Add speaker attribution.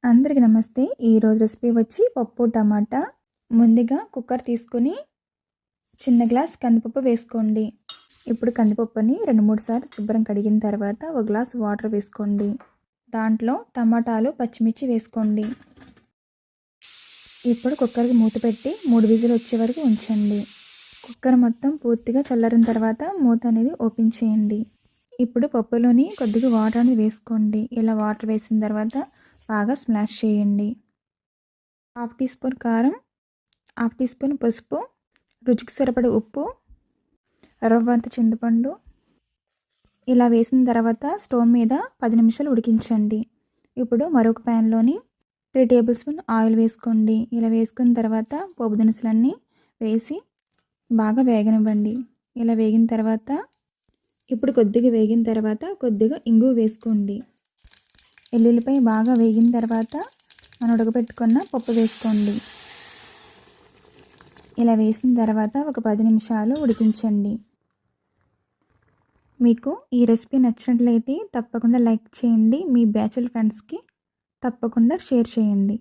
Speaker 1: అందరికీ నమస్తే. ఈరోజు రెసిపీ వచ్చి పప్పు టమాటా. ముందుగా కుక్కర్ తీసుకొని చిన్న గ్లాస్ కందిపప్పు వేసుకోండి. ఇప్పుడు కందిపప్పుని 2-3 సార్లు శుభ్రం కడిగిన తర్వాత ఒక గ్లాస్ వాటర్ వేసుకోండి. దాంట్లో టమాటాలు పచ్చిమిర్చి వేసుకోండి. ఇప్పుడు కుక్కర్కి మూత పెట్టి 3 విజిల్ వచ్చే వరకు ఉంచండి. కుక్కర్ మొత్తం పూర్తిగా చల్లారిన తర్వాత మూత అనేది ఓపెన్ చేయండి. ఇప్పుడు పప్పులోని కొద్దిగా వాటర్ అనేది వేసుకోండి. ఇలా వాటర్ వేసిన తర్వాత బాగా స్మాష్ చేయండి. 1/2 టీ స్పూన్ కారం, 1/2 టీ స్పూన్ పసుపు, రుచికి సరిపడ ఉప్పు, రవ్వంత చింతపండు ఇలా వేసిన తర్వాత స్టవ్ మీద 10 నిమిషాలు ఉడికించండి. ఇప్పుడు మరొక ప్యాన్లోని 3 టేబుల్ స్పూన్ ఆయిల్ వేసుకోండి. ఇలా వేసుకున్న తర్వాత పోపు దినుసులన్నీ వేసి బాగా వేగనివ్వండి. ఇలా వేగిన తర్వాత ఇప్పుడు కొద్దిగా వేగిన తర్వాత కొద్దిగా ఇంగువ వేసుకోండి. ఎల్లుల్లిపాయ బాగా వేగిన తర్వాత మనం ఉడకబెట్టుకున్న పప్పు వేసుకోండి. ఇలా వేసిన తర్వాత ఒక 10 నిమిషాలు ఉడికించండి. మీకు ఈ రెసిపీ నచ్చినట్లయితే తప్పకుండా లైక్ చేయండి. మీ బ్యాచులర్ ఫ్రెండ్స్కి తప్పకుండా షేర్ చేయండి.